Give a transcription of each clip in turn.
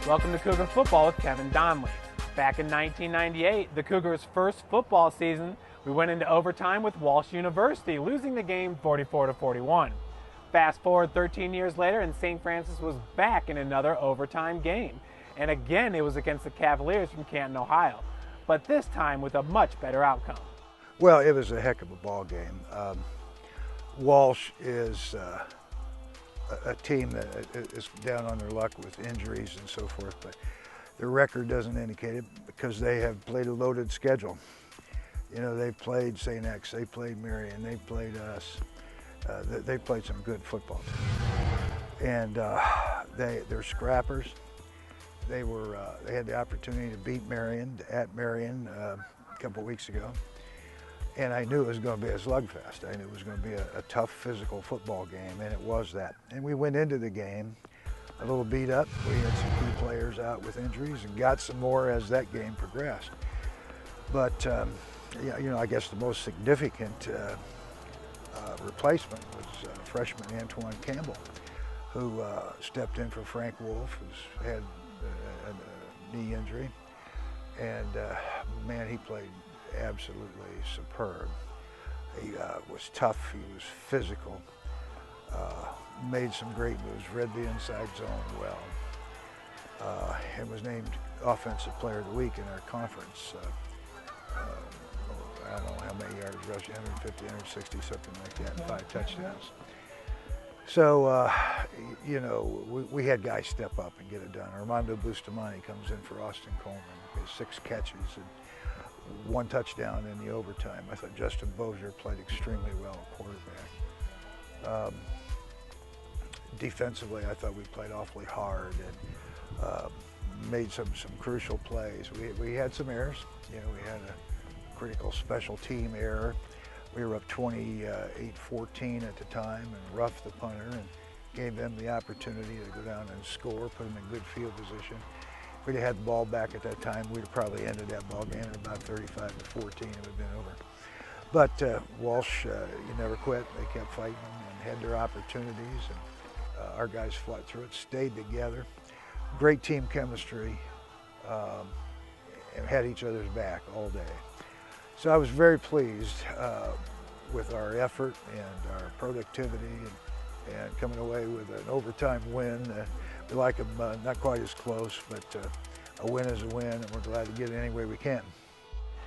Welcome to Cougar Football with Kevin Donnelly. Back in 1998, the Cougars' first football season, we went into overtime with Walsh University, losing the game 44-41. Fast forward 13 years later, and St. Francis was back in another overtime game. And again, it was against the Cavaliers from Canton, Ohio, but this time with a much better outcome. Well, it was a heck of a ball game. Walsh is a team that is down on their luck with injuries and so forth, but their record doesn't indicate it because they have played a loaded schedule. You know, they've played St. X, they played Marion, they played us. They played some good football teams. And they're scrappers. They had the opportunity to beat Marion at Marion a couple weeks ago. And I knew it was going to be a slugfest. I knew it was going to be a tough physical football game, and it was that. And we went into the game a little beat up. We had some key players out with injuries and got some more as that game progressed. But, yeah, you know, I guess the most significant replacement was freshman Antoine Campbell, who stepped in for Frank Wolf, who's had a knee injury. And, man, he played absolutely superb. He was tough, he was physical, made some great moves, read the inside zone well, and was named Offensive Player of the Week in our conference. I don't know how many yards rushing, 150, 160, something like that, and 5 touchdowns. So, you know, we had guys step up and get it done. Armando Bustamante comes in for Austin Coleman, he has 6 catches and 1 touchdown in the overtime. I thought Justin Bozier played extremely well at quarterback. Defensively, I thought we played awfully hard and made some crucial plays. We had some errors. You know, we had a critical special team error. We were up 28-14 at the time and roughed the punter and gave them the opportunity to go down and score, put them in good field position. If we'd had the ball back at that time, we'd have probably ended that ball game at about 35-14. It would have been over. But Walsh, you never quit. They kept fighting and had their opportunities, and our guys fought through it, stayed together. Great team chemistry, and had each other's back all day. So I was very pleased with our effort and our productivity and coming away with an overtime win. We like them not quite as close, but a win is a win, and we're glad to get it any way we can.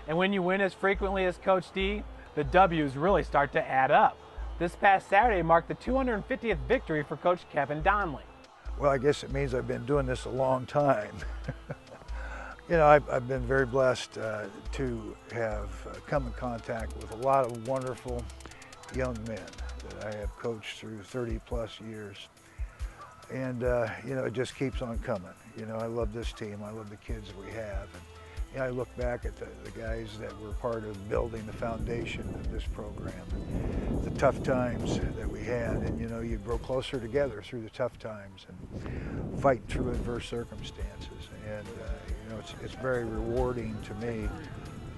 And when you win as frequently as Coach D, the W's really start to add up. This past Saturday marked the 250th victory for Coach Kevin Donnelly. Well, I guess it means I've been doing this a long time. You know, I've been very blessed to have come in contact with a lot of wonderful young men that I have coached through 30-plus years. And, you know, it just keeps on coming. You know, I love this team. I love the kids that we have. And, you know, I look back at the guys that were part of building the foundation of this program, and the tough times that we had. And, you know, you grow closer together through the tough times and fight through adverse circumstances. And, you know, it's very rewarding to me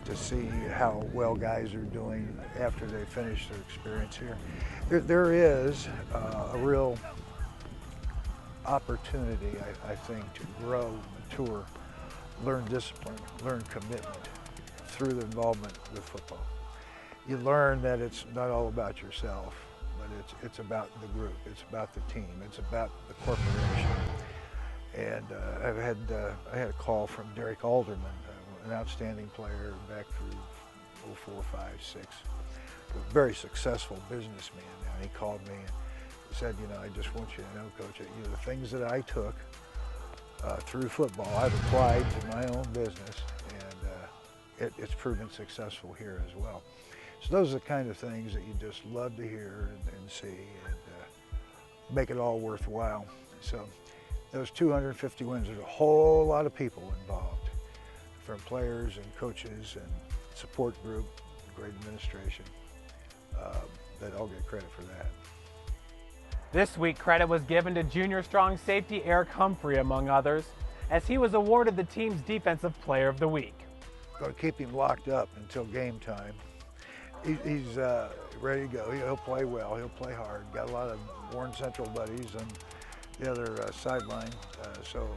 to see how well guys are doing after they finish their experience here. There is a real opportunity, I think, to grow, mature, learn discipline, learn commitment through the involvement with football. You learn that it's not all about yourself, but it's about the group, it's about the team, it's about the corporation. And I had a call from Derek Alderman, an outstanding player back through 04, 5, 6, a very successful businessman now. And he called me and he said, you know, I just want you to know, Coach, that, you know, the things that I took through football, I've applied to my own business, and it's proven successful here as well. So those are the kind of things that you just love to hear and see, and make it all worthwhile. So those 250 wins, there's a whole lot of people involved, from players and coaches and support group, great administration, that all get credit for that. This week, credit was given to junior strong safety Eric Humphrey, among others, as he was awarded the team's Defensive Player of the Week. Going to keep him locked up until game time. He's ready to go. He'll play well. He'll play hard. Got a lot of Warren Central buddies, and the other sideline. So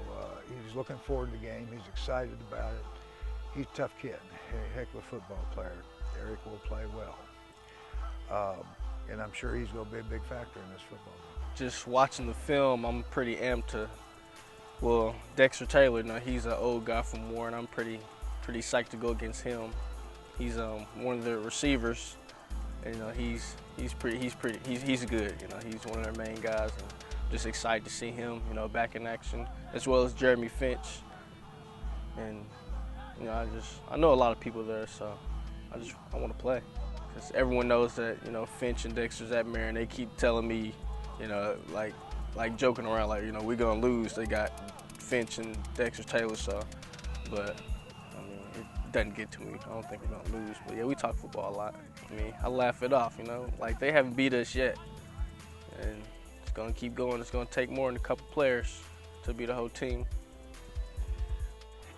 he's looking forward to the game. He's excited about it. He's a tough kid, a heck of a football player. Eric will play well. And I'm sure he's going to be a big factor in this football game. Just watching the film, I'm pretty amped to, well, Dexter Taylor, now he's an old guy from Warren. I'm pretty psyched to go against him. He's one of the receivers, and he's good. He's one of their main guys, and just excited to see him, back in action, as well as Jeremy Finch. And I know a lot of people there, so I want to play. Because everyone knows that, Finch and Dexter's at Marion. They keep telling me, like joking around, like, we're going to lose. They got Finch and Dexter Taylor, so. But, it doesn't get to me. I don't think we're going to lose. But, yeah, we talk football a lot. I laugh it off, Like, they haven't beat us yet. And it's going to keep going. It's going to take more than a couple players to beat the whole team.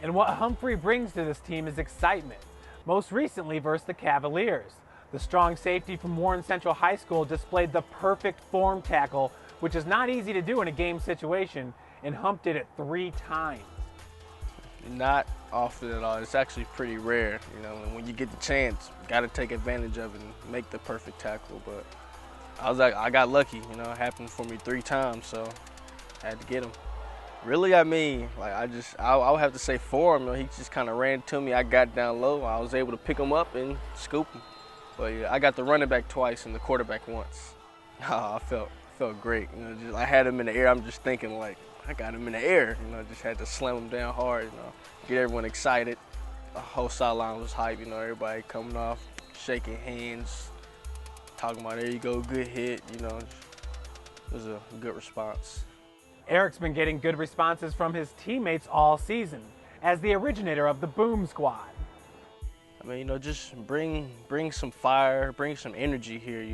And what Humphrey brings to this team is excitement, most recently versus the Cavaliers. The strong safety from Warren Central High School displayed the perfect form tackle, which is not easy to do in a game situation, and Hump did it 3 times. Not Often at all. It's actually pretty rare, and when you get the chance, you got to take advantage of it and make the perfect tackle. But I got lucky, it happened for me 3 times, so I had to get him. Really, I would have to say for him. He just kind of ran to me. I got down low. I was able to pick him up and scoop him. But yeah, I got the running back twice and the quarterback once. I felt great. I had him in the air. I'm just thinking, like, I got him in the air. Just had to slam him down hard. Get everyone excited. The whole sideline was hype. Everybody coming off, shaking hands, talking about, there you go, good hit. It was a good response. Eric's been getting good responses from his teammates all season as the originator of the Boom Squad. Just bring some fire, bring some energy here.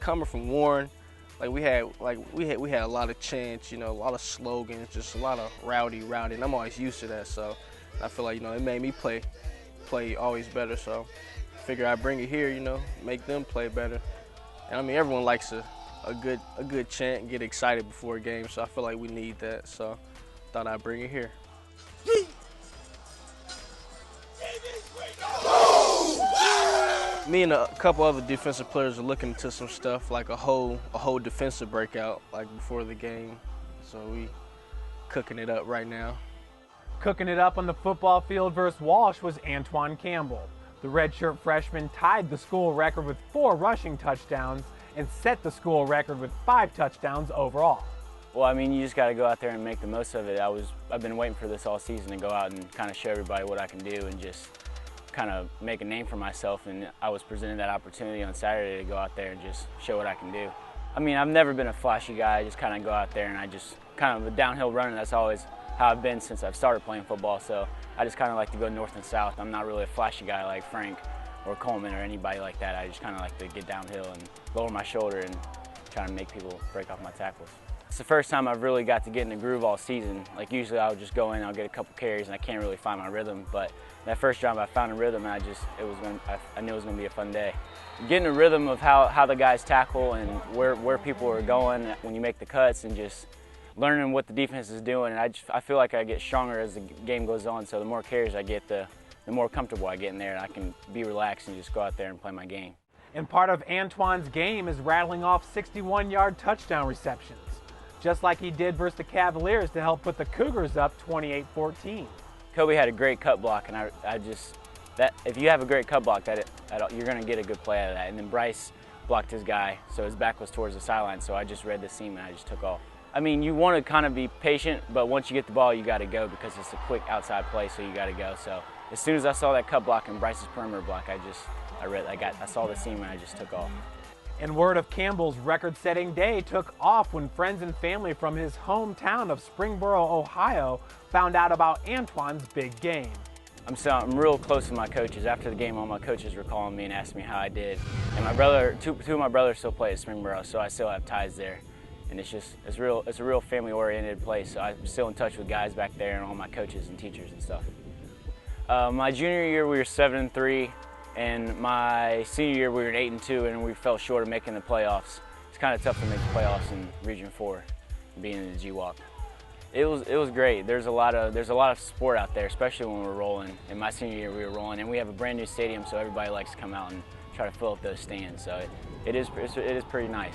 Coming from Warren, we had a lot of chants, a lot of slogans, just a lot of rowdy, and I'm always used to that. So I feel like it made me play always better. So I figure I bring it here, make them play better. And everyone likes a good chant and get excited before a game, so I feel like we need that, so thought I'd bring it here. Me and a couple other defensive players are looking into some stuff, like a whole defensive breakout, like before the game, so we cooking it up right now. Cooking it up on the football field versus Walsh was Antoine Campbell. The redshirt freshman tied the school record with 4 rushing touchdowns and set the school record with 5 touchdowns overall. Well, you just got to go out there and make the most of it. I've been waiting for this all season to go out and kind of show everybody what I can do and just kind of make a name for myself, and I was presented that opportunity on Saturday to go out there and just show what I can do. I've never been a flashy guy. I just kind of go out there and I just kind of a downhill running. That's always how I've been since I've started playing football, so I just kind of like to go north and south. I'm not really a flashy guy like Frank or Coleman or anybody like that. I just kind of like to get downhill and lower my shoulder and try to make people break off my tackles. It's the first time I've really got to get in the groove all season. Like usually I'll just go in, I'll get a couple carries and I can't really find my rhythm, but that first drive I found a rhythm and I knew it was going to be a fun day. Getting a rhythm of how the guys tackle and where people are going when you make the cuts and just learning what the defense is doing. And I feel like I get stronger as the game goes on, so the more carries I get, the more comfortable I get in there and I can be relaxed and just go out there and play my game. And part of Antoine's game is rattling off 61-yard touchdown receptions, just like he did versus the Cavaliers to help put the Cougars up 28-14. Kobe had a great cut block, and if you have a great cut block, you're going to get a good play out of that. And then Bryce blocked his guy, so his back was towards the sideline, so I just read the seam and I just took off. You want to kind of be patient, but once you get the ball, you got to go because it's a quick outside play, so you got to go. So as soon as I saw that cut block and Bryce's perimeter block, I saw the seam and I just took off. And word of Campbell's record-setting day took off when friends and family from his hometown of Springboro, Ohio, found out about Antoine's big game. I'm real close to my coaches. After the game, all my coaches were calling me and asking me how I did. And my brother, two of my brothers still play at Springboro, so I still have ties there. And it's a real family-oriented place. So I'm still in touch with guys back there and all my coaches and teachers and stuff. My junior year, we were 7-3, and my senior year, we were 8-2, and we fell short of making the playoffs. It's kind of tough to make the playoffs in Region 4. being in the G-Walk. It was great. There's a lot of support out there, especially when we're rolling. In my senior year, we were rolling, and we have a brand new stadium, so everybody likes to come out and try to fill up those stands. So it is pretty nice.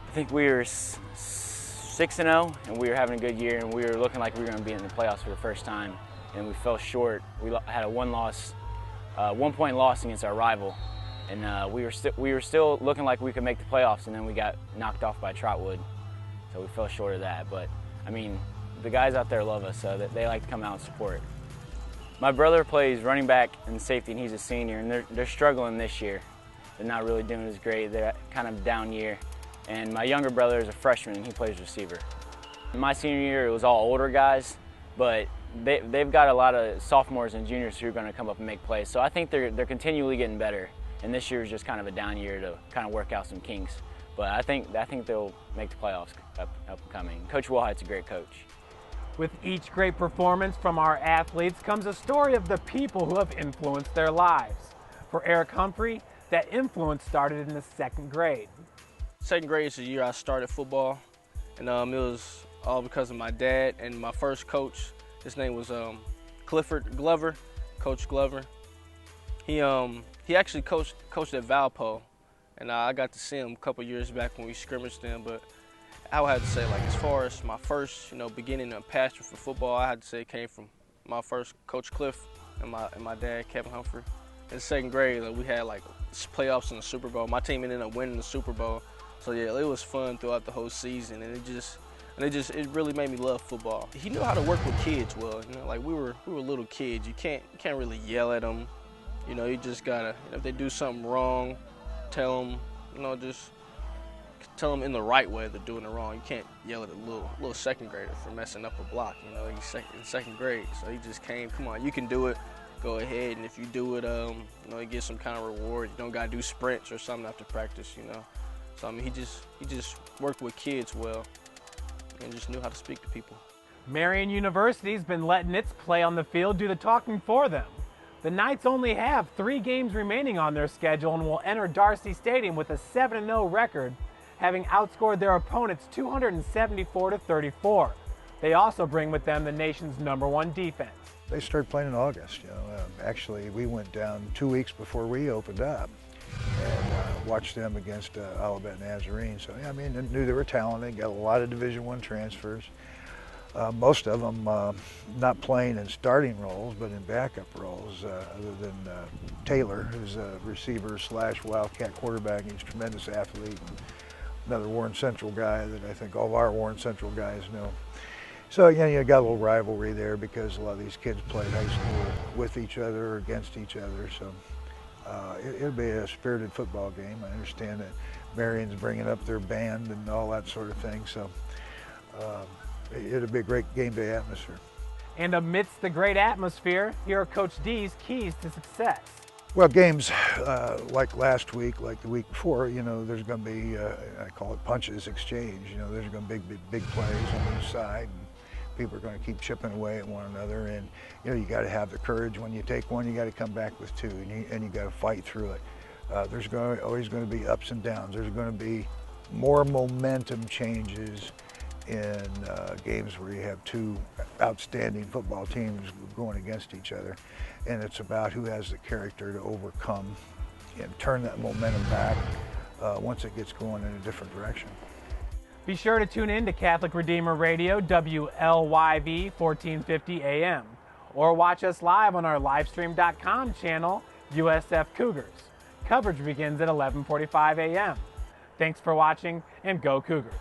I think we were 6-0, and we were having a good year, and we were looking like we were going to be in the playoffs for the first time, and we fell short. We had a 1-point loss against our rival, and we were still looking like we could make the playoffs, and then we got knocked off by Trotwood, so we fell short of that. But I mean, the guys out there love us, so they like to come out and support. My brother plays running back and safety, and he's a senior, and they're struggling this year. They're not really doing as great. They're kind of down year. And my younger brother is a freshman, and he plays receiver. In my senior year, it was all older guys, but they've got a lot of sophomores and juniors who are going to come up and make plays. So I think they're continually getting better, and this year is just kind of a down year to kind of work out some kinks. But I think they'll make the playoffs upcoming. Coach Wilhite's a great coach. With each great performance from our athletes comes a story of the people who have influenced their lives. For Eric Humphrey, that influence started in the 2nd grade. 2nd grade is the year I started football, and it was all because of my dad and my first coach. His name was Clifford Glover, Coach Glover. He actually coached at Valpo, and I got to see him a couple years back when we scrimmaged them. But I would have to say, like, as far as my first, beginning of passion for football, I had to say it came from my first Coach Cliff and my dad, Kevin Humphrey. In 2nd grade, we had like playoffs in the Super Bowl. My team ended up winning the Super Bowl. So yeah, it was fun throughout the whole season, and it really made me love football. He knew how to work with kids well. Like we were little kids. You can't really yell at them. You just gotta, if they do something wrong, tell them. Just tell them in the right way they're doing it wrong. You can't yell at a little 2nd grader for messing up a block. He's in 2nd grade, so he just came. Come on, you can do it. Go ahead, and if you do it, you get some kind of reward. You don't gotta do sprints or something after practice. So I mean, he just worked with kids well, and just knew how to speak to people. Marion University's been letting its play on the field do the talking for them. The Knights only have 3 games remaining on their schedule and will enter Darcy Stadium with a 7-0 record, having outscored their opponents 274-34. They also bring with them the nation's #1 defense. They started playing in August. Actually, we went down 2 weeks before we opened up and watched them against Olivet Nazarene. So yeah, I mean, I knew they were talented. Got a lot of Division I transfers. Most of them not playing in starting roles, but in backup roles. Other than Taylor, who's a receiver / Wildcat quarterback. He's a tremendous athlete. Another Warren Central guy that I think all of our Warren Central guys know. So yeah, you got a little rivalry there because a lot of these kids played high school with each other or against each other. So it'll be a spirited football game. I understand that Marion's bringing up their band and all that sort of thing. So it'll be a great game day atmosphere. And amidst the great atmosphere, here are Coach D's keys to success. Well, games like last week, like the week before, there's going to be, I call it punches exchange. There's going to be big plays on each side. And people are going to keep chipping away at one another. And, you got to have the courage. When you take one, you got to come back with 2, and you got to fight through it. There's always going to be ups and downs. There's going to be more momentum changes in games where you have 2 outstanding football teams going against each other. And it's about who has the character to overcome and turn that momentum back once it gets going in a different direction. Be sure to tune in to Catholic Redeemer Radio, WLYV 1450 AM, or watch us live on our livestream.com channel, USF Cougars. Coverage begins at 11:45 a.m. Thanks for watching, and go Cougars.